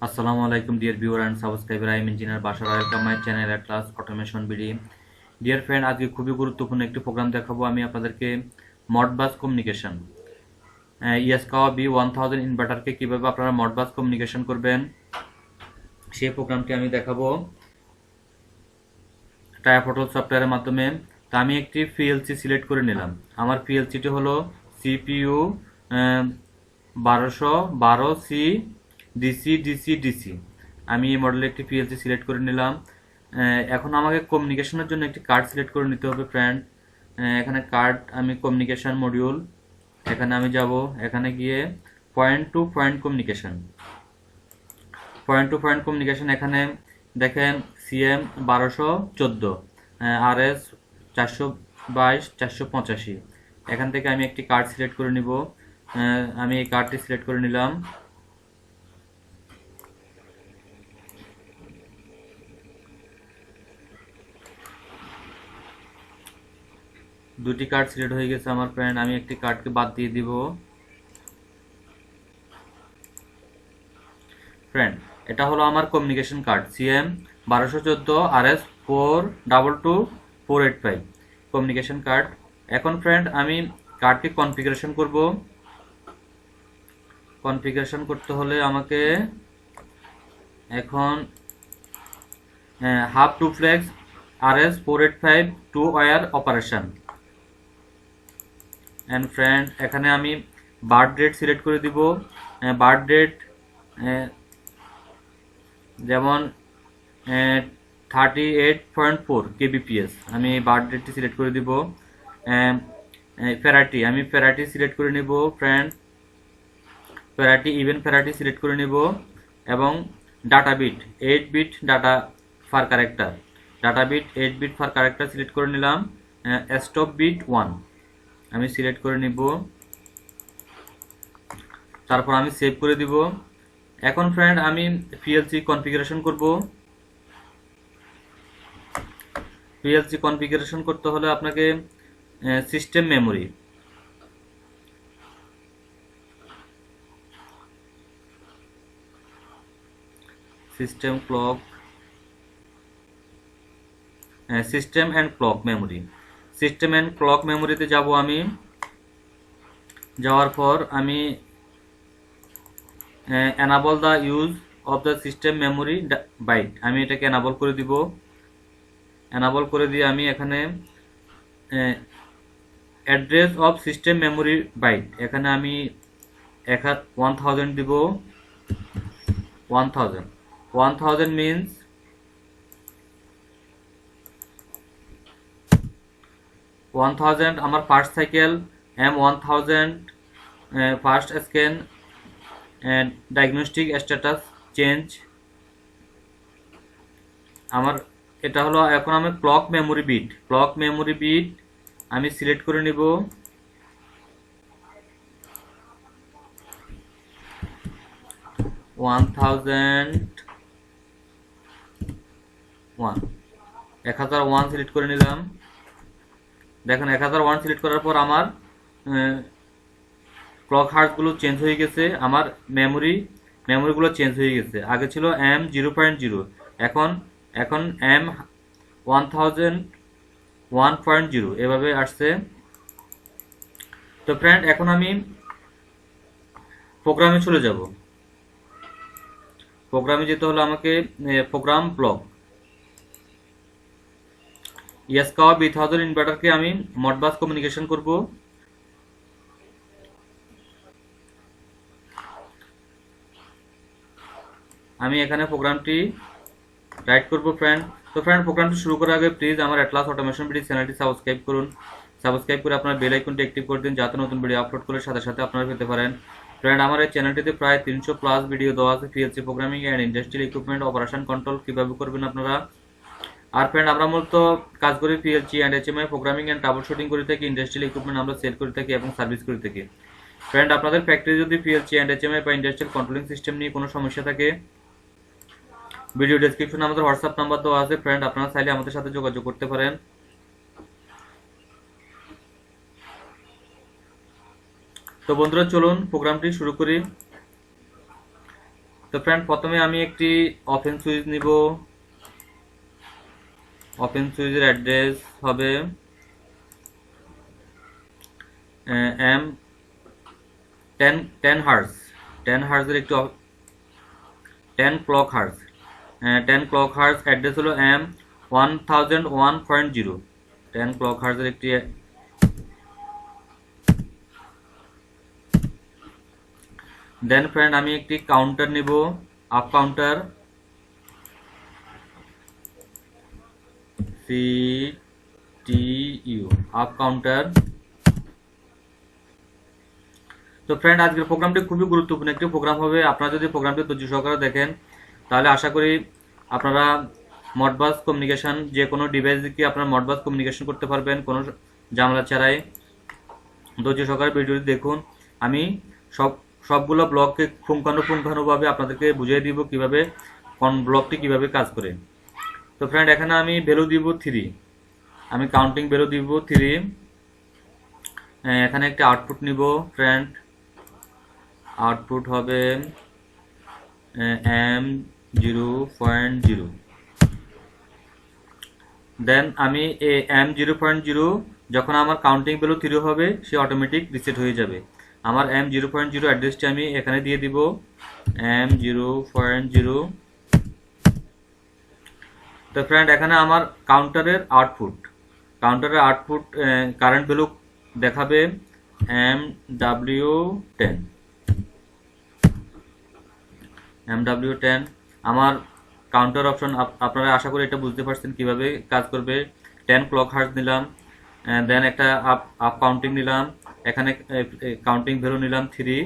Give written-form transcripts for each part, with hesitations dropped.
Assalamu alaikum dear viewer and subscriber. I am engineer Bashar. Welcome my channel at class automation BD. Dear friend, আজকে খুবই গুরুত্বপূর্ণ একটি programme দেখাবো আমি আপনাদেরকে। মডবাস কমিউনিকেশন ইয়াসকাওয়া B1000 ইনভার্টারকে কিভাবে আপনারা মডবাস কমিউনিকেশন করবেন সেই প্রোগ্রামটি আমি দেখাবো টায়াফটোল সফটওয়্যারের মাধ্যমে। তো আমি একটি পিএলসি সিলেক্ট করে নিলাম। আমার পিএলসিটি হলো CPU 1212C DC DC DC. আমি এই মডেলের একটি পিএলসি সিলেক্ট করে নিলাম। এখন আমাকে কমিউনিকেশনের জন্য একটি কার্ড সিলেক্ট করে নিতে হবে ফ্রেন্ড। এখানে কার্ড, আমি কমিউনিকেশন মডিউল, এখানে আমি যাব। এখানে গিয়ে পয়েন্ট টু পয়েন্ট কমিউনিকেশন, এখানে দেখেন CM 1214, RS 422 485। এখান থেকে আমি একটি কার্ড সিলেক্ট করে নিব। আমি এই কার্ডটি সিলেক্ট করে নিলাম। দুটি কার্ড সিলেক্ট হয়ে গেছে আমার ফ্রেন্ড। আমি একটি কার্ডকে বাদ দিয়ে দিব ফ্রেন্ড। এটা হলো আমার communication card CM 1214 RS 422485 communication card. এখন ফ্রেন্ড আমি কার্ডটি কনফিগারেশন করব। কনফিগারেশন করতে হলে আমাকে এখন half duplex RS 485 two wire operation. And friend এখানে আমি বার্থ ডেট সিলেক্ট করে দিব। বার্থ ডেট যেমন 38.4 kbps, আমি বার্থ ডেটটি সিলেক্ট করে দিব। ফ্যারাটি, আমি ফ্যারাটি সিলেক্ট করে নিব friend. Parity, even parity select করে নিব। এবং data bit 8 bit data per character, data bit 8 bit per character select করে নিলাম। স্টপ বিট 1 আমি সিলেক্ট করে নিব। তারপর আমি সেভ করে দিব। এখন ফ্রেন্ড আমি পিএলসি কনফিগারেশন করব। পিএলসি কনফিগারেশন করতে হলে আপনাকে system memory, system clock, system and clock memory, system and clock মেমোরিতে যাব আমি। যাওয়ার পর আমি enable the use of the system memory byte, আমি এটাকে এনাবল করে দিব। এনাবল করে দিয়ে আমি এখানে address of system memory byte, এখানে আমি 1000 দিব। 1000 মিনস 1000 আমার first cycle, M1000 first scan diagnostic status change. আমার এটা হলো। এখন আমি ক্লক মেমোরি বিট আমি সিলেক্ট করে নিব। 1001 সিলেক্ট করে নিলাম। দেখেন 1001 সিলেক্ট করার পর আমার ক্লক হার্টগুলো চেঞ্জ হয়ে গেছে। আমার মেমোরিগুলো চেঞ্জ হয়ে গেছে। আগে ছিল M0.0, এখন M1001.0 এভাবে আসছে। তো ফ্রেন্ড এখন আমি প্রোগ্রামে চলে যাব। প্রোগ্রামে যেতে হলে আমাকে প্রোগ্রাম ব্লক, ইয়াসকাওয়া B1000 ইনভার্টারকে আমি মডবাস কমিউনিকেশন করব। আমি এখানে প্রোগ্রামটি রাইট করব ফ্রেন্ড। তো ফ্রেন্ড প্রোগ্রামটি শুরু করার আগে প্লিজ আমার অ্যাটলাস অটোমেশন বিডি চ্যানেলটি সাবস্ক্রাইব করুন। সাবস্ক্রাইব করে আপনার বেল আইকনটি অ্যাক্টিভ করে দিন, যাতে নতুন ভিডিও আপলোড করার সাথে সাথে আপনারা পেতে পারেন। ফ্রেন্ড আমার এই চ্যানেলটিতে প্রায় 300+ ভিডিও দেওয়া আছে PLC programming and industrial equipment operation control কীভাবে করবেন আপনারা। আর ফ্রেন্ড আমরা মূলত কাজ করি PLC and HMI programming and trouble shooting করে থাকি। ইন্ডাস্ট্রিয়াল ইকুইপমেন্ট আমরা সেল করে থাকি এবং সার্ভিস করে থাকি। ফ্রেন্ড আপনাদের ফ্যাক্টরি যদি পিএলসি অ্যান্ড HMI বা ইন্ডাস্ট্রিয়াল কন্ট্রোলিং সিস্টেম নিয়ে কোনো সমস্যা থাকে, ভিডিও ডেসক্রিপশনে আমাদের হোয়াটসঅ্যাপ নাম্বার দেওয়া আছে ফ্রেন্ড, আপনারা চাইলে আমাদের সাথে যোগাযোগ করতে পারেন। তো বন্ধুরা চলুন প্রোগ্রামটি শুরু করি। তো ফ্রেন্ড প্রথমে আমি একটি ওপেন সুইচ নিব। ওপেন সুইচের অ্যাড্রেস হবে এম 10 হার্জ, 10 হার্জের একটি 10 clock hertz, 10 clock hertz address হলো এম 1001.0, 10 ক্লক হার্জের একটি। দেন ফ্রেন্ড আমি একটি কাউন্টার নিব, up counter CPU, up counter. তো ফ্রেন্ড আজকের প্রোগ্রামটি খুবই গুরুত্বপূর্ণ একটি প্রোগ্রাম হবে। আপনারা যদি প্রোগ্রামটি ধৈর্য সহকারে দেখেন তাহলে আশা করি আপনারা মডবাস কমিউনিকেশন যে কোনো ডিভাইস দিয়ে আপনারা মডবাস কমিউনিকেশন করতে পারবেন কোনো ঝামেলা ছাড়াই। ধৈর্য সহকারে ভিডিওটি দেখুন। আমি সবগুলো ব্লককে পুঙ্খানুপুঙ্খানুভাবে আপনাদেরকে বুঝিয়ে দিব কিভাবে কোন ব্লকটি কিভাবে কাজ করে। তো ফ্রেন্ড এখানে আমি ভ্যালু দিব 3, আমি কাউন্টিং ভ্যালু দিব 3। এখানে একটা আউটপুট নিব ফ্রেন্ড, আউটপুট হবে M0.0। দেন আমি M0.0 যখন আমার কাউন্টিং ভ্যালু 3 হবে সে অটোমেটিক রিসেট হয়ে যাবে। আমার M0.0 অ্যাড্রেসটি আমি এখানে দিয়ে দিব M0.0। তো ফ্রেন্ড এখানে আমার কাউন্টারের আউটপুট কারেন্ট ভ্যালু দেখাবে MW10। আমার কাউন্টার অপশন আপনারা আশা করি এটা বুঝতে পারছেন কিভাবে কাজ করবে। 10 ক্লক হার্জ নিলাম, দেন একটা আপ কাউন্টিং নিলাম, এখানে কাউন্টিং ভ্যালু নিলাম 3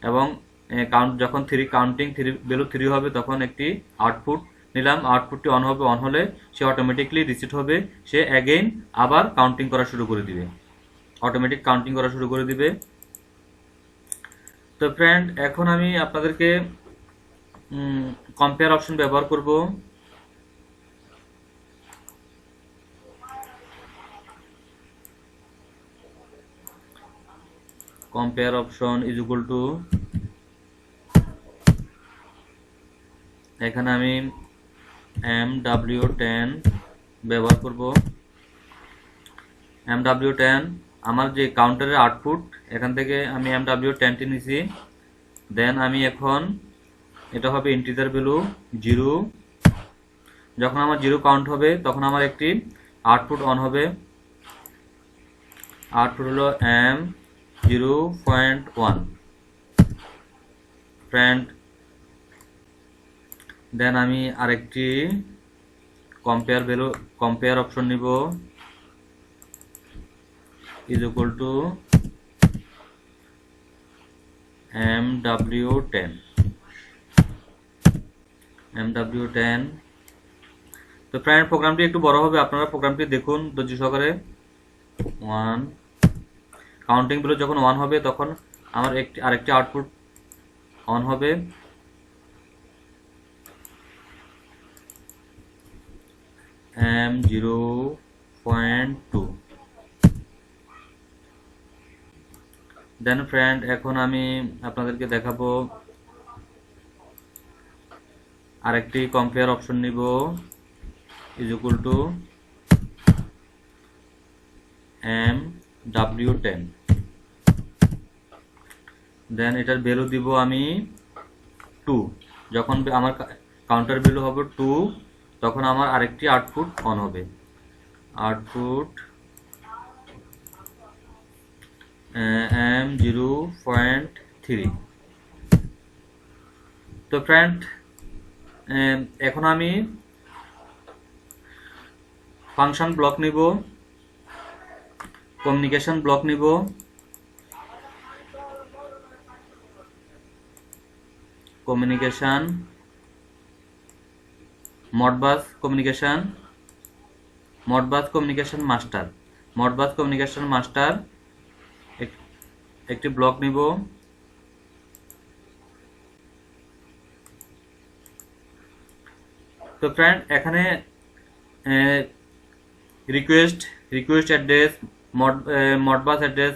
এবং যখন কাউন্টিং ভ্যালু 3 হবে তখন একটি আউটপুট নিলাম, আউটপুটটি অন হবে, অন হলে সে অটোমেটিকলি রিসেট হবে, সে অ্যাগেইন আবার কাউন্টিং করা শুরু করে দিবে, অটোমেটিক কাউন্টিং করা শুরু করে দিবে। তো ফ্রেন্ড এখন আমি আপনাদেরকে কম্পেয়ার অপশন ব্যবহার করব। Compare option is equal to, এখানে আমি MW10 ব্যবহার করব। MW10 আমার যে কাউন্টারের আউটপুট, এখান থেকে আমি MW10টি নিছি। দেন আমি এখন এটা হবে ইন্টিজার ভ্যালু 0। যখন আমার 0 কাউন্ট হবে তখন আমার একটি আউটপুট অন হবে, আউটপুট হলো M0.1 ফ্রেন্ড। দেন আমি আরেকটি কম্পেয়ার অপশন নিব ইজ ইকুয়াল টু MW10। তো ফ্রেন্ড প্রোগ্রামটি একটু বড় হবে, আপনারা প্রোগ্রামটি দেখুন ধৈর্য সহকারে। 1 কাউন্টিং ভ্যালু যখন 1 হবে তখন আমার আরেকটি আউটপুট অন হবে, M0.2। দেন ফ্রেন্ড এখন আমি আপনাদেরকে দেখাবো আরেকটি কম্পেয়ার অপশন নিব ইজ ইকুয়াল টু MW10। দেন এটার ভ্যালু দিব আমি 2। যখন আমার কাউন্টার ভ্যালু হবে 2 তখন আমার আরেকটি আউটপুট অন হবে, আউটপুট M0.3। তো ফ্রেন্ড এখন আমি ফাংশন ব্লক নিব, কমিউনিকেশন ব্লক নিব। কমিউনিকেশন মডবাস কমিউনিকেশন মাস্টার একটি ব্লক নিব। তো ফ্রেন্ড এখানে request address, Modbus address,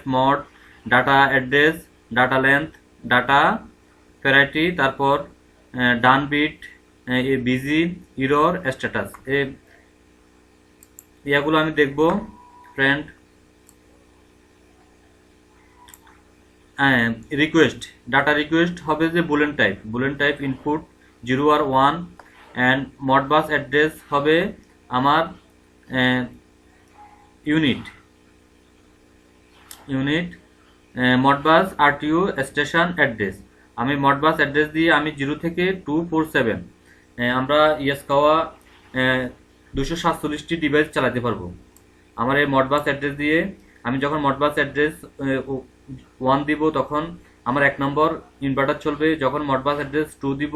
data address, data length, data parity, তারপর done bit, busy, error, status, ইয়াগুলো আমি দেখব ফ্রেন্ড। রিকোয়েস্ট, ডাটা রিকোয়েস্ট হবে যে বুলেন টাইপ ইনপুট 0 আর 1, অ্যান্ড মডবাস অ্যাড্রেস হবে আমার unit Modbus RTU station address. আমি মডবাস অ্যাড্রেস দিয়ে আমি 0 থেকে 247 আমরা ইয়াসকাওয়া 247টি ডিভাইস চালাতে পারবো। আমার এই মডবাস অ্যাড্রেস দিয়ে আমি যখন মডবাস অ্যাড্রেস 1 দিব তখন আমার 1 নম্বর ইনভার্টার চলবে, যখন মডবাস অ্যাড্রেস 2 দিব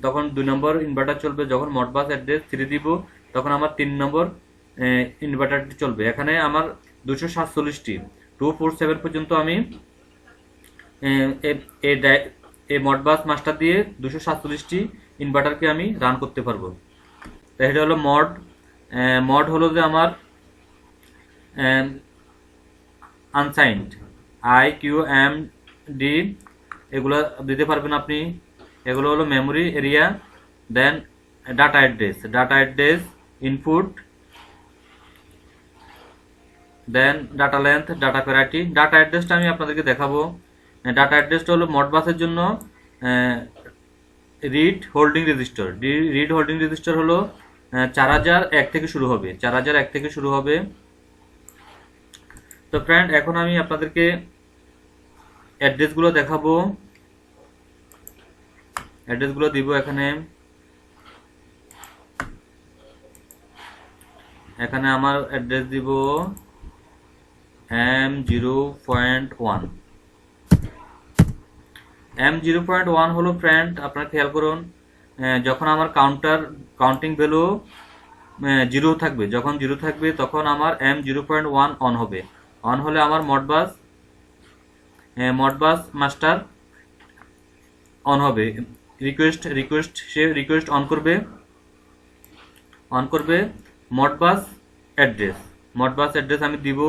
তখন 2 নম্বর ইনভার্টার চলবে, যখন মডবাস অ্যাড্রেস 3 দিব তখন আমার 3 নম্বর ইনভার্টারটি চলবে। এখানে আমার 247টি 247 পর্যন্ত আমি এই মডবাস মাস্টার দিয়ে 247টি ইনভার্টারকে আমি রান করতে পারবো। তো এটা হলো মড হলো যে আমার আনসাইন্ড IQMD, এগুলো দিতে পারবেন আপনি। এগুলো হলো memory area, then data address input, then data length, data parity. ডাটা অ্যাড্রেসটা আমি আপনাদেরকে দেখাবো। ডাটা অ্যাড্রেসটা হলো মডবাসের জন্য রিড হোল্ডিং রেজিস্টার হলো 4001 থেকে শুরু হবে, 4001 থেকে শুরু হবে। তো ফ্রেন্ড এখন আমি আপনাদেরকে অ্যাড্রেসগুলো দেখাবো, অ্যাড্রেসগুলো দিব এখানে। এখানে আমার অ্যাড্রেস দিব M0.1। M0.1 হলো ফ্রেন্ড, আপনারা খেয়াল করুন, যখন আমার কাউন্টিং ভ্যালু 0 থাকবে, যখন 0 থাকবে তখন আমার M0.1 অন হবে। অন হলে আমার মডবাস মাস্টার অন হবে। রিকোয়েস্ট অন করবে মডবাস অ্যাড্রেস আমি দিব,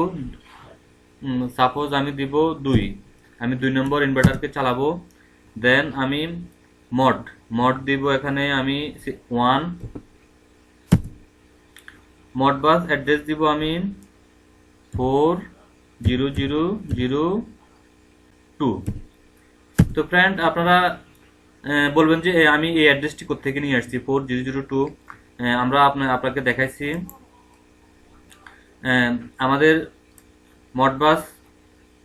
সাপোজ আমি দিব 2, আমি 2 নম্বর ইনভার্টারকে চালাবো। দেন আমি মড দিব এখানে আমি 1, মডবাস অ্যাড্রেস দিব আমি 40002। তো ফ্রেন্ড আপনারা বলবেন যে আমি এই অ্যাড্রেসটি কোত্থেকে নিয়ে আসছি 4002। আমরা আপনাকে দেখাইছি আমাদের মডবাস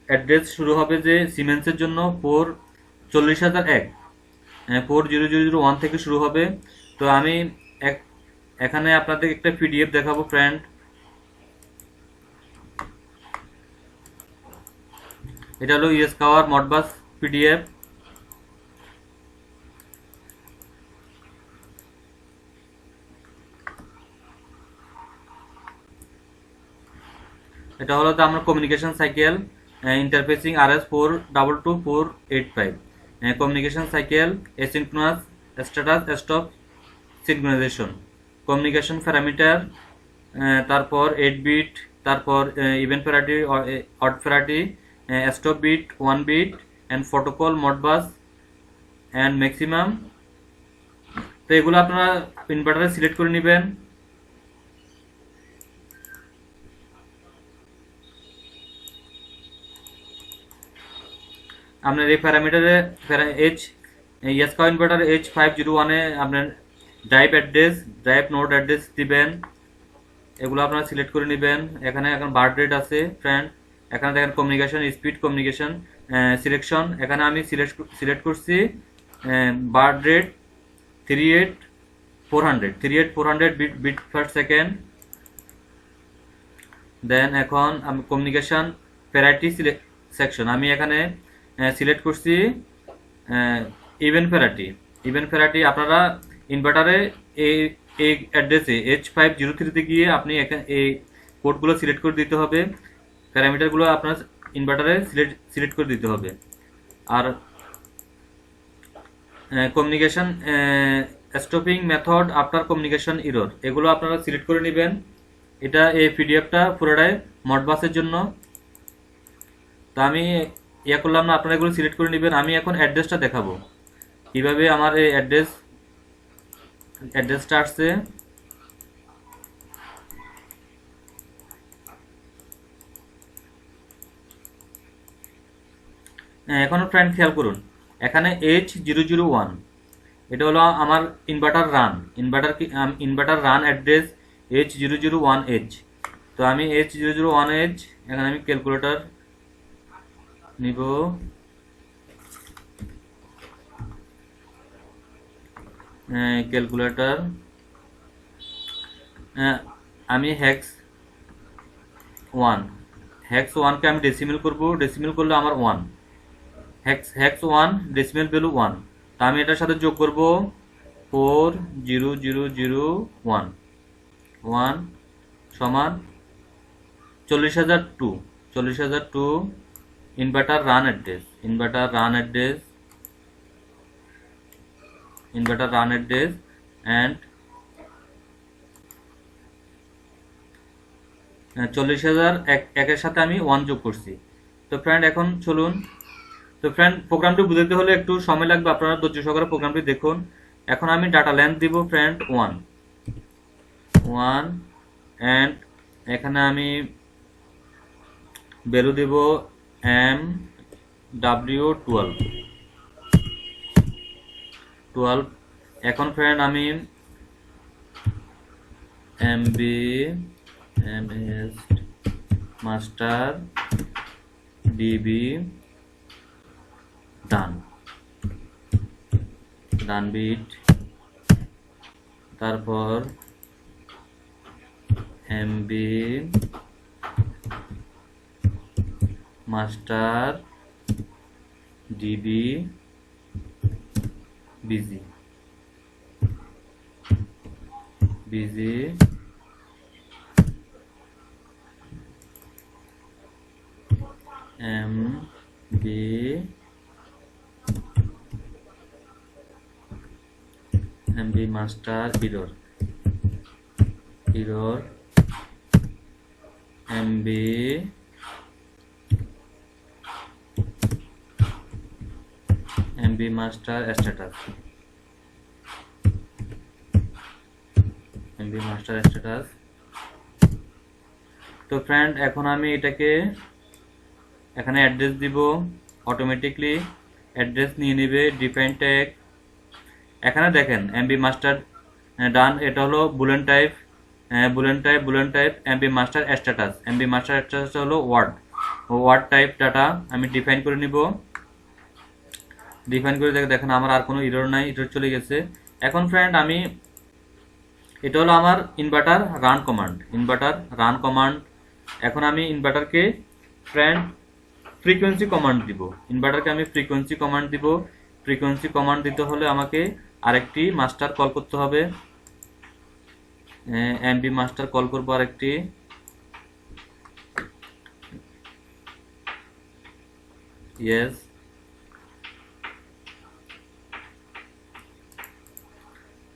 অ্যাড্রেস শুরু হবে যে সিমেন্সের জন্য 40001, 40001 থেকে শুরু হবে। তো আমি এখানে আপনাদের একটা পিডিএফ দেখাবো ফ্রেন্ড। এটা হলো ইয়াসকাওয়ার মডবাস পিডিএফ। এটা হলো তো আমরা communication cycle interfacing RS422485, communication cycle asynchronous status stop synchronisation, communication parameter, তারপর 8 বিট, তারপর even parity, odd parity, stop bit 1 bit, and protocol Modbus and maximum. তো এগুলো আপনারা ইনভার্টারে সিলেক্ট করে নেবেন। আপনার এই প্যারামিটারে ইয়াসকাওয়া ইনভার্টার H501 এ আপনার ড্রাইভ নোড অ্যাড্রেস দিবেন, এগুলো আপনারা সিলেক্ট করে নেবেন। এখানে এখন বার্ড রেট আছে ফ্রেন্ড, এখানে দেখেন কমিউনিকেশন স্পিড, কমিউনিকেশন সিলেকশন, এখানে আমি সিলেক্ট করছি baud rate 38400 bit per second. Then এখন আমি কমিউনিকেশন ভ্যারাইটি সেকশন আমি এখানে সিলেক্ট করছি ইভেন্ট ভ্যারাইটি। আপনারা ইনভার্টারে এই অ্যাড্রেসে H503 গিয়ে আপনি এখানে এই কোডগুলো সিলেক্ট করে দিতে হবে, প্যারামিটারগুলো আপনার ইনভার্টারে সিলেক্ট করে দিতে হবে। আর communication stopping method after communication error, এগুলো আপনারা সিলেক্ট করে নেবেন। এটা এই পিডিএফটা পুরোটাই মডবাসের জন্য। তো আমি করলাম না, আপনারা এগুলো সিলেক্ট করে নেবেন। আমি এখন অ্যাড্রেসটা দেখাবো। কিভাবে আমার এই অ্যাড্রেসটা আসছে। এখন ফ্রেন্ড খেয়াল করুন, এখানে H001 এটা হলো আমার ইনভার্টার রান অ্যাড্রেস H001H। তো আমি H001H এখানে আমি ক্যালকুলেটর নিব, ক্যালকুলেটর আমি হেক্স ওয়ানকে আমি ডেসিমেল করব, ডেসিমেল করলে আমার 1 হেক্স 1 ডেসিমেল ভ্যালু 1। তা আমি এটার সাথে যোগ করব 40001 1 সমান 40,002 ইনভার্টার রান অ্যাড্রেস অ্যান্ড 40,000 একের সাথে আমি 1 যোগ করছি। তো ফ্রেন্ড এখন চলুন, তো ফ্রেন্ড প্রোগ্রামটি বুঝতে হলে একটু সময় লাগবে, আপনারা ধৈর্য সহকারে প্রোগ্রামটি দেখুন। এখন আমি ডাটা লেন্থ দিব ফ্রেন্ড 1 অ্যান্ড এখানে আমি ভ্যালু দেব MW12। এখন ফ্রেন্ড আমি MS মাস্টার DB ডান বিট, তারপর MB master DB busy MB master error MB master status তো ফ্রেন্ড এখন আমি এটাকে এখানে অ্যাড্রেস দিব, অটোমেটিকলি অ্যাড্রেস নিয়ে নেবে ডিফাইন ট্যাগ। এখানে দেখেন MB মাস্টার ডান, এটা হলো Boolean type MB master status হলো ওয়ার্ড টাইপ ডাটা আমি ডিফাইন করে নিব। ডিফাইন করে দেখেন আমার আর কোনো এরর নাই, এরর চলে গেছে। এখন ফ্রেন্ড আমি এটা হলো আমার ইনভার্টার রান কমান্ড। এখন আমি ইনভার্টারকে ফ্রেন্ড ফ্রিকোয়েন্সি কমান্ড দিব, ফ্রিকোয়েন্সি কমান্ড দিতে হলে আমাকে আরেকটি মাস্টার কল করতে হবে, MB মাস্টার কল করবো আরেকটি। ইয়েস,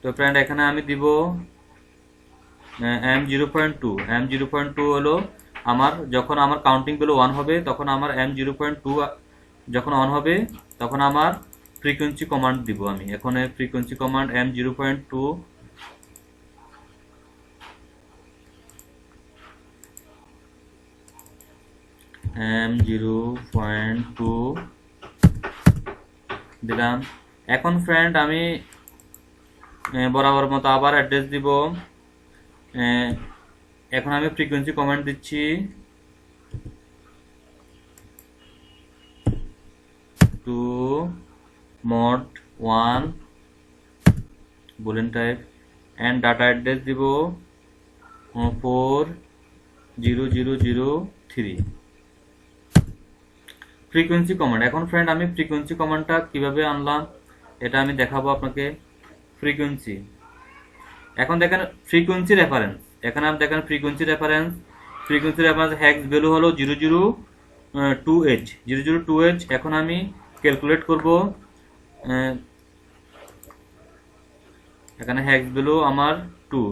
তো ফ্রেন্ড এখানে আমি দিব M0.2 হলো আমার যখন আমার কাউন্টিং ভ্যালু 1 হবে তখন আমার M0.2 যখন অন হবে তখন আমার ফ্রিকোয়েন্সি কমান্ড দিব আমি। এখন ফ্রিকোয়েন্সি কমান্ড M0.2 দিলাম। এখন ফ্রেন্ড আমি বরাবর মতো আবার অ্যাড্রেস দিব। এখন আমি ফ্রিকোয়েন্সি কমান্ড দিচ্ছি 2mod1 boolean type and data address দিব 40003 ফ্রিকোয়েন্সি কমান্ড। এখন ফ্রেন্ড আমি ফ্রিকোয়েন্সি কমান্ডটা কিভাবে আনলাম এটা আমি দেখাবো আপনাকে। ফ্রিকোয়েন্সি, এখন দেখেন ফ্রিকোয়েন্সি রেফারেন্স, এখানে আপনি দেখেন ফ্রিকোয়েন্সি রেফারেন্স হ্যাক্স ভ্যালু হলো 002H। এখন আমি ক্যালকুলেট করব, এখানে হ্যাক্স ভ্যালু আমার 2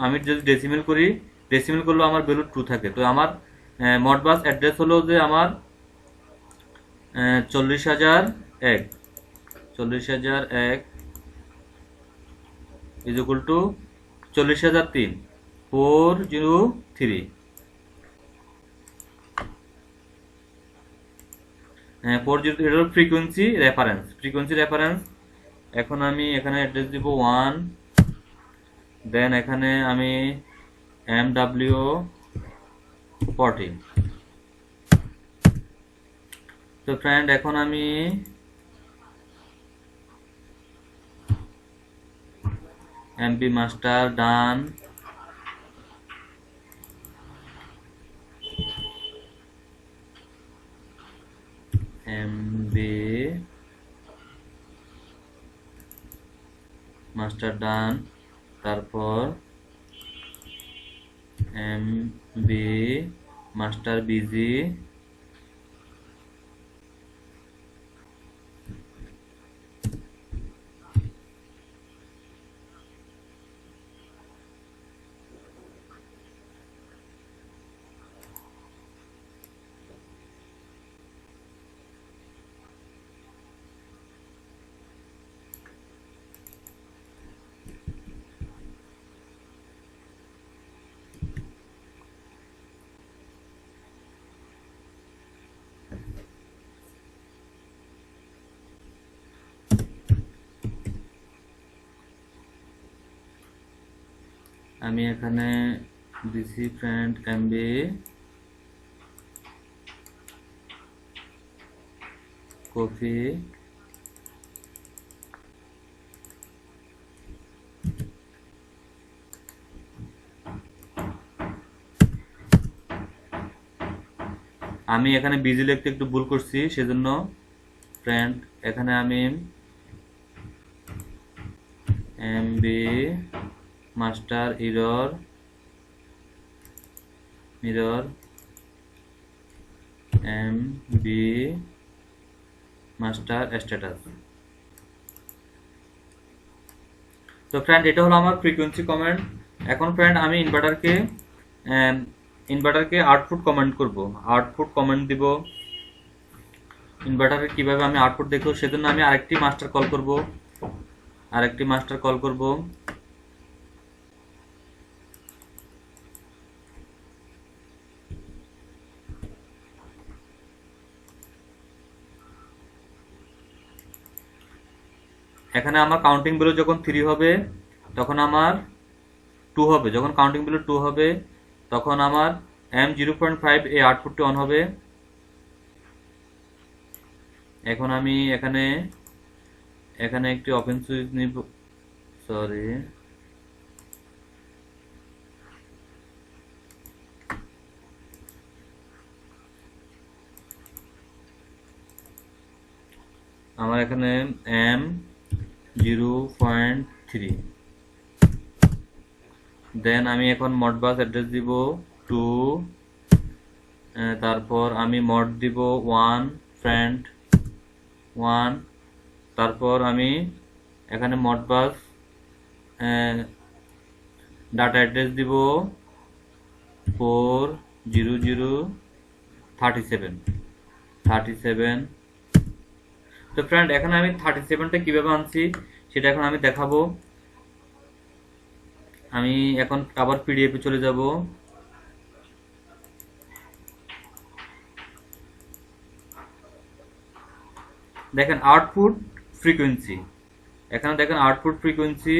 আমি যদি ডেসিমেল করি, ডেসিমেল করলে আমার ভ্যালু 2 থাকে। তো আমার মডবাস অ্যাড্রেস হলো যে আমার 40,001 40,001 ইজ ইকুয়াল টু 40,003 403 403 এটা হলো ফ্রিকোয়েন্সি রেফারেন্স। এখন আমি এখানে অ্যাড্রেস দিব 1, দেন এখানে আমি MW40। তো ফ্রেন্ড এখন আমি MB মাস্টার ডান, MB মাস্টার ডান, তারপর MB মাস্টার বিজি, আমি এখানে দিছি ফ্রেন্ড MB কপি, আমি এখানে বিজি লিখতে একটু ভুল করছি, সেজন্য ফ্রেন্ড এখানে আমি MB master error MB master status. তো ফ্রেন্ড এটা হলো আমার ফ্রিকোয়েন্সি কমান্ড। এখন ফ্রেন্ড আমি ইনভার্টারকে আউটপুট কমান্ড করব, আউটপুট কমান্ড দিব। ইনভার্টারে কিভাবে আমি আউটপুট দেখব সেজন্য আমি আরেকটি মাস্টার কল করব। এখানে আমার কাউন্টিং ভ্যালু যখন 3 হবে তখন আমার 2 হবে, যখন কাউন্টিং ভ্যালু 2 হবে তখন আমার M0.5 এই আউটপুটটি অন হবে। এখন আমি এখানে একটি ওপেন সুইচ নিব, সরি আমার এখানে M0.3, দেন আমি এখন মডবাস অ্যাড্রেস দিব 2, তারপর আমি মড দিব 1 ফ্রেন্ড 1, তারপর আমি এখানে মডবাস ডাটা অ্যাড্রেস দিব 40037। তো ফ্রেন্ড এখানে আমি 37টা কিভাবে আনছি সেটা এখন আমি দেখাবো। আমি এখন আবার পিডিএফ এ চলে যাব। দেখেন আউটপুট ফ্রিকোয়েন্সি, এখানে দেখেন output frequency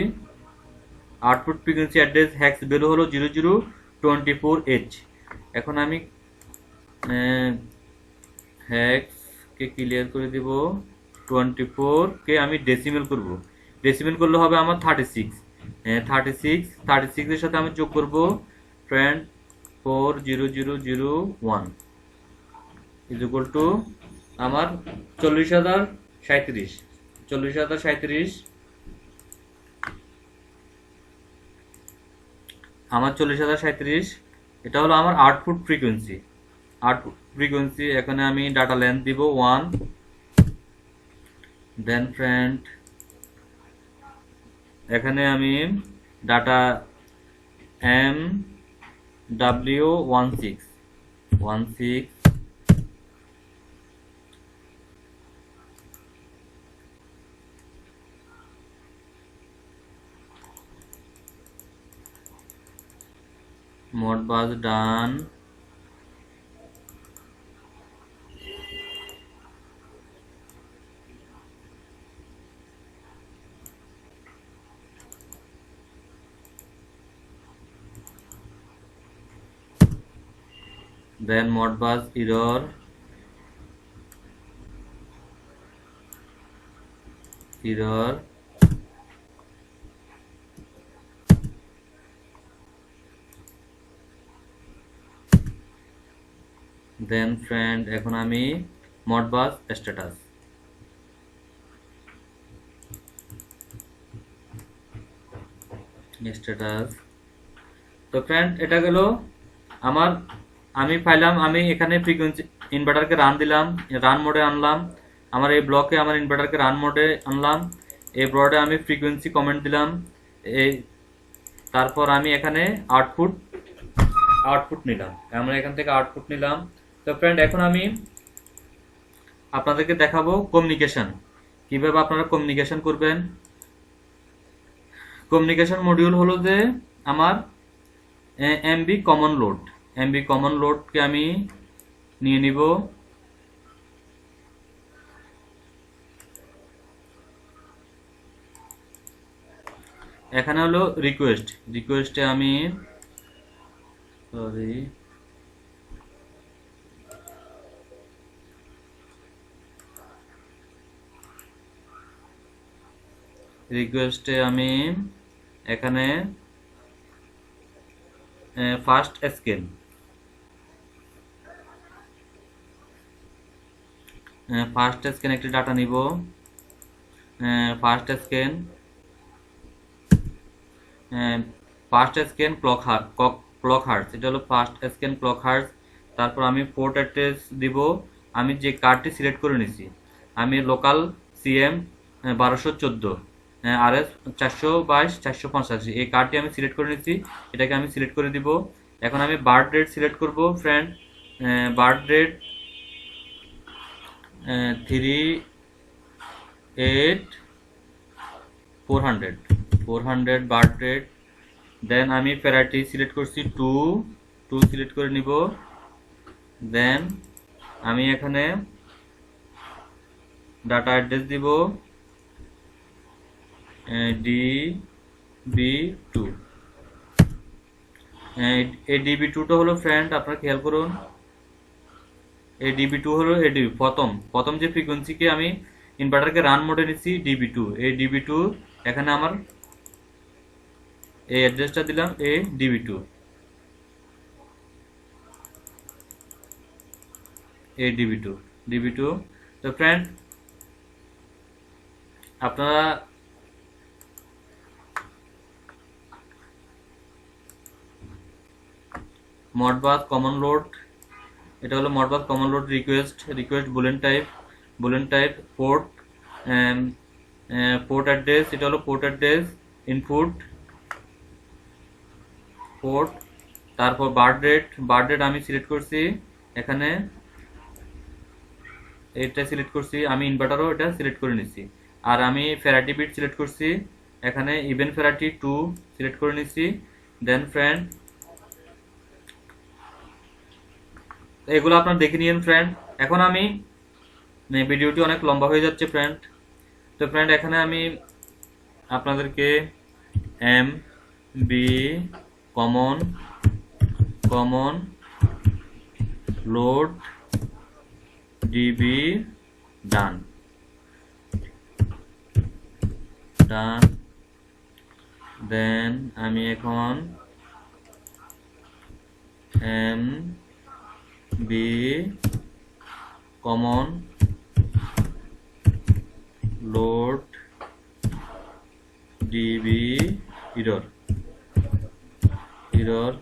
address hacks value হলো 0024H। এখন আমি হ্যাক্স কে ক্লিয়ার করে দিব, 24 কে আমি ডেসিমেল করব। ডেসিমেল করলে হবে আমার 36। 36 এর সাথে আমি যোগ করব ফ্রেন্ড 40001 ইজ ইকুয়াল টু আমার 40,037। আমার 40,037 এটা হলো আমার আউটপুট ফ্রিকোয়েন্সি। এখানে আমি ডাটা লেন্থ দিব 1, দেন ফ্রেন্ড এখানে আমি data MW16 Modbus done. Then Modbus error. Then friend এখন আমি Modbus status তো ফ্রেন্ড এটা গেল আমার আমি পাইলাম আমি এখানে ফ্রিকোয়েন্সি ইনভার্টারকে রান দিলাম, রান মোডে আনলাম, আমার এই ব্লকে আমার ইনভার্টারকে রান মোডে আনলাম, এই ব্রডে আমি ফ্রিকোয়েন্সি কমেন্ট দিলাম, এই তারপর আমি এখানে আউটপুট নিলাম, আমরা এখান থেকে আউটপুট নিলাম। তো ফ্রেন্ড এখন আমি আপনাদেরকে দেখাবো কমিউনিকেশন, কিভাবে আপনারা কমিউনিকেশন করবেন। কমিউনিকেশন মডিউল হলো যে আমার এমবি কমন লোডকে আমি নিয়ে নিব। এখানে হলো রিকোয়েস্টে আমি এখানে ফার্স্ট স্ক্যান একটি ডাটা নিব। ফার্স্ট স্ক্যান ক্লক হার্টস, এটা হলো ফার্স্ট স্ক্যান ক্লক হার্টস। তারপর আমি পোর্ট অ্যাড্রেস দিব, আমি যে কার্ডটি সিলেক্ট করে নিছি, আমি লোকাল সিএম 1214 RS 422/485 এই কার্ডটি আমি সিলেক্ট করে নিচ্ছি, এটাকে আমি সিলেক্ট করে দিব। এখন আমি বার্থ ডেট সিলেক্ট করব friend, baud rate 38400 baud rate. Then আমি প্যারাটি সিলেক্ট করছি 2 সিলেক্ট করে নিব। দেন আমি এখানে ডাটা অ্যাড্রেস দিব DB2। এই DB2টা হলো ফ্রেন্ড আপনারা খেয়াল করুন, এই DB2 হলো প্রথম যে ফ্রিকোয়েন্সিকে আমি ইনভার্টারকে রান মোডে নিচ্ছি DB2, এই DB2 এখানে আমার এই অ্যাড্রেসটা দিলাম এই DB2, এই DB2। তো ফ্রেন্ড আপনারা Modbus কমন লোড, এটা হলো Modbus common load request Boolean type port address, এটা হলো পোর্ট অ্যাড্রেস ইনপুট পোর্ট। তারপর বার্থ ডেট আমি সিলেক্ট করছি, এখানে এটা সিলেক্ট করছি, আমি ইনভার্টারও এটা সিলেক্ট করে নিচ্ছি। আর আমি ফ্যারাটি বিট সিলেক্ট করছি, এখানে ইভেন ফ্যারাটি 2 সিলেক্ট করে নিচ্ছি। দেন ফ্রেন্ড এগুলো আপনারা দেখে নিন ফ্রেন্ড। এখন আমি ভিডিওটি অনেক লম্বা হয়ে যাচ্ছে ফ্রেন্ড, তো ফ্রেন্ড এখানে আমি আপনাদেরকে এমবি কমন লোড ডিবি ডান। দেন আমি এখন MB common load DB error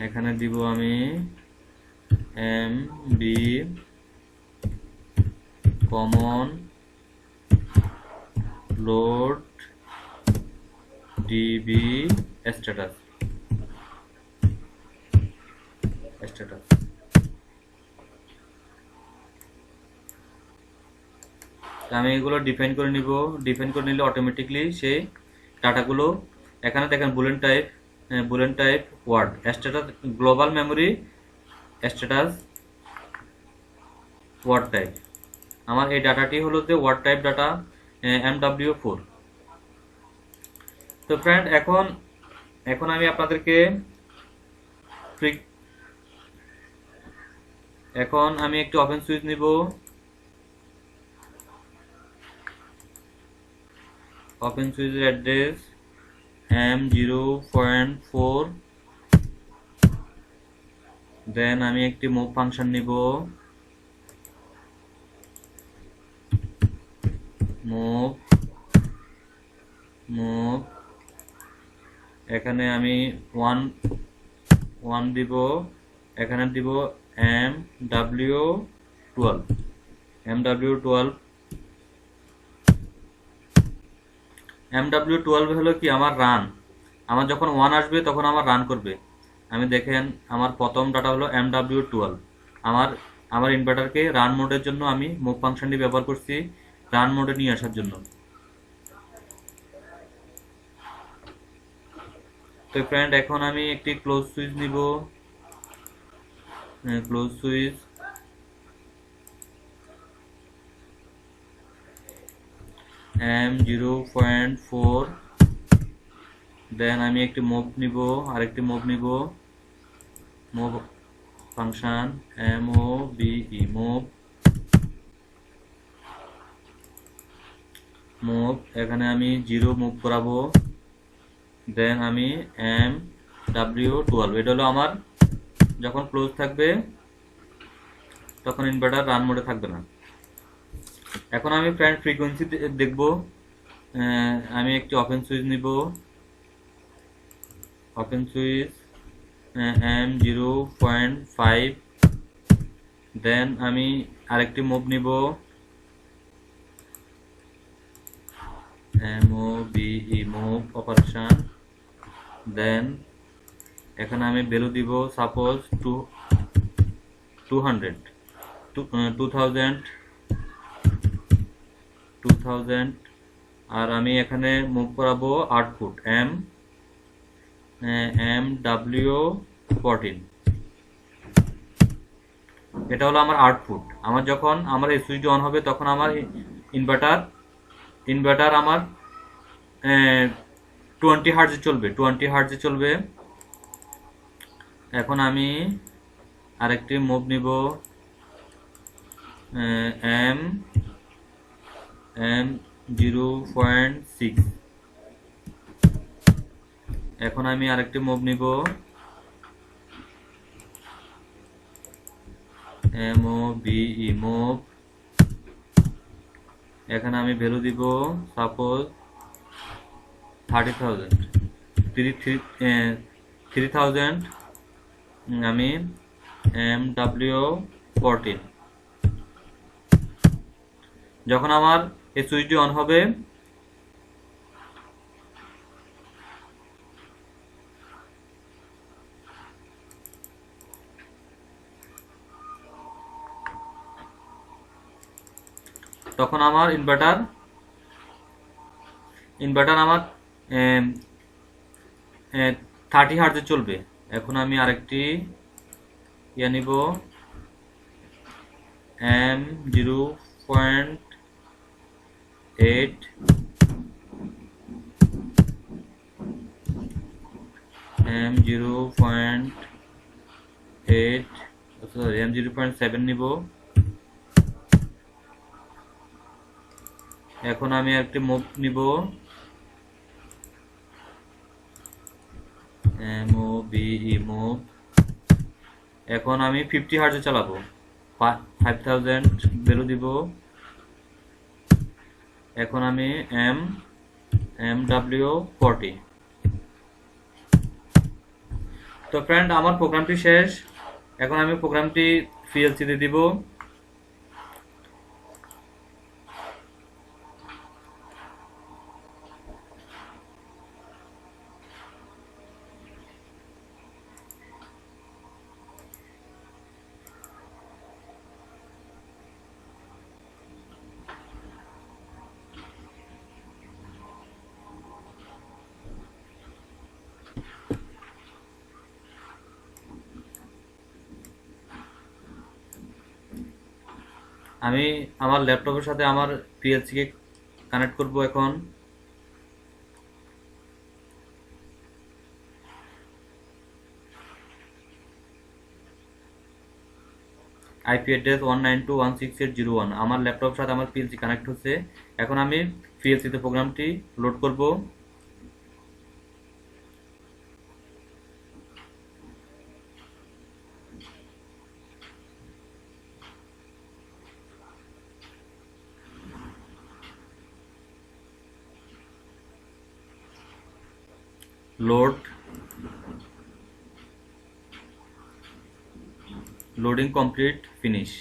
এখানে দিব আমি MB common load DB status. আমি এগুলো ডিফাইন করে নিলে অটোমেটিকলি সেই ডাটাগুলো এখানে দেখেন boolean type boolean type word status global memory status word type. আমার এই ডাটাটি হলো যে ওয়ার্ড টাইপ ডাটা MW4। তো ফ্রেন্ড এখন এখন আমি আপনাদেরকে এখন আমি একটু ওপেন সুইচ নিব। ওপেন সুইচের অ্যাড্রেস M0.4, দেন আমি একটি মুভ ফাংশন নিব। মুভ মুভ এখানে আমি 1 দিব, এখানে দিব MW12। MW12 হলো কি আমার রান। আমার যখন 1 আসবে তখন আমার রান করবে। আমি দেখেন আমার প্রথম ডাটা হলো MW12। আমার আমার ইনভার্টারকে রান মোডের জন্য আমি মুভ ফাংশনটি ব্যবহার করছি, রান মোডে নিয়ে আসার জন্য। তো ফ্রেন্ড এখন আমি একটি ক্লোজ সুইচ নিব। ক্লোজ সুইচ M0.4, দেন আমি একটি মুভ নিব, আরেকটি মুভ নিব। মুভ ফাংশন MOVE মুভ এখানে আমি 0 মুভ করাবো, দেন আমি MW12। এটা হলো আমার যখন ক্লোজ থাকবে তখন ইনভার্টার রান মোডে থাকবে না। এখন আমি ফ্রেন্ড ফ্রিকোয়েন্সি দেখব। আমি একটি ওপেন সুইচ নিব। ওপেন সুইচ M0.5, দেন আমি আরেকটি মুভ নিব MOVE মুভ অপারেশন, দেন এখানে আমি ভ্যালু দিব সাপোজ 2000, আর আমি এখানে মুভ করাবো আউটপুট MW14। এটা হলো আমার আউটপুট। আমার যখন আমার এই সুইচ অন হবে তখন আমার ইনভার্টার আমার 20 হার্টজে চলবে। এখন আমি আরেকটি মুভ নিব M0.6। এখন আমি আরেকটি মুভ নিব MOVE মুভ, এখানে আমি ভ্যালু দিব সাপোজ 3000, আমি MW14। যখন আমার এই সুইচটি অন হবে তখন আমার ইনভার্টার আমার 30 হার্টজে চলবে। এখন আমি আরেকটি ইয়ে নিব M0.8, M0.7 নিব। এখন আমি একটি মুভ নিব MOVE মুভ, এখন আমি 50 হার্টজে চালাবো, 5000 ভ্যালু দিব। এখন আমি MW40। তো ফ্রেন্ড আমার প্রোগ্রামটি শেষ। এখন আমি প্রোগ্রামটি PLC তে দিব। আমি আমার ল্যাপটপের সাথে আমার পিএলসি কে কানেক্ট করব এখন। আইপি অ্যাড্রেস 192.168.0.1 আমার ল্যাপটপের সাথে আমার পিএলসি কানেক্ট হচ্ছে। এখন আমি পিএলসি তে প্রোগ্রামটি লোড করব। Load, loading complete, finish.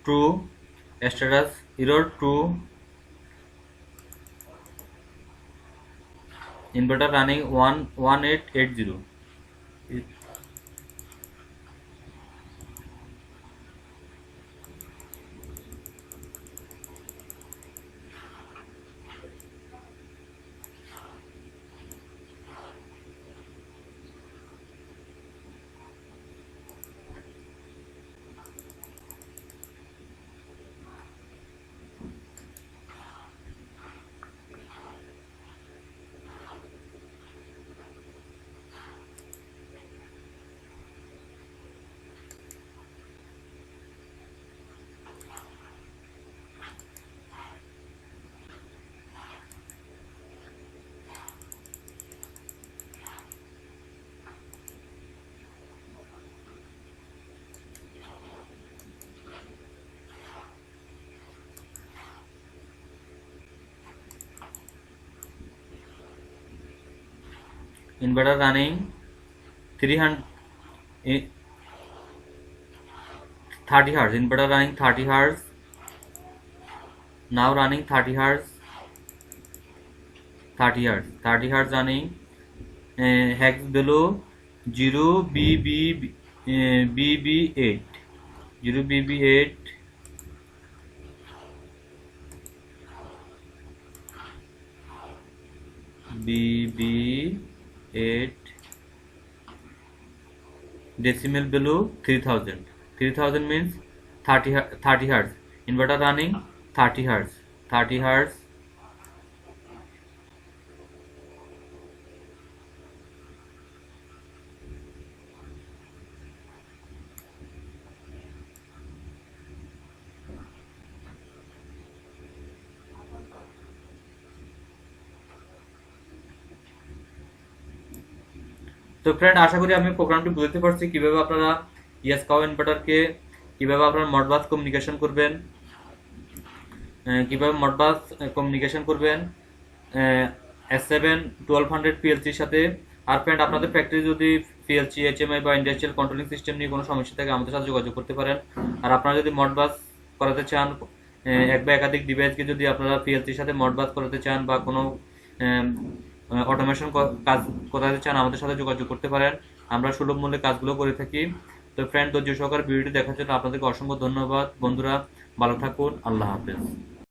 True, status error true, inverter running 1880। Inverter running 30 hertz. Inverter running 30 hertz. Now running 30 hertz. 30 hertz. 30 hertz running. Hex below 0 BB8. 0 BB8. BB8 decimal below 3000. 3000 means 30 hertz. Inverter running 30 hertz. 30 hertz. তো friend, আশা করি আমি প্রোগ্রামটি বুঝতে পারছি কিভাবে আপনারা ইয়াসকাও ইনভার্টারকে কিভাবে আপনারা মডবাস কমিউনিকেশন করবেন, কিভাবে মডবাস কমিউনিকেশন করবেন S7 1200 পিএলসির সাথে। আর ফ্রেন্ড, আপনাদের ফ্যাক্টরি যদি পিএলসি, এইচএমআই বা ইন্ডাস্ট্রিয়াল কন্ট্রোলিং সিস্টেম নিয়ে কোনো সমস্যা থাকে আমাদের সাথে যোগাযোগ করতে পারেন। আর আপনারা যদি মডবাস করাতে চান, এক বা একাধিক ডিভাইসকে যদি আপনারা পিএলসির সাথে মডবাস করাতে চান বা কোনো অটোমেশন কাজ করাতে চান আমাদের সাথে যোগাযোগ করতে পারেন। আমরা সুলভ মূল্যে কাজগুলো করে থাকি। তো ফ্রেন্ড, ধৈর্য সহকারে ভিডিওটি দেখার জন্য আপনাদেরকে অসংখ্য ধন্যবাদ। বন্ধুরা ভালো থাকুন, আল্লাহ হাফেজ।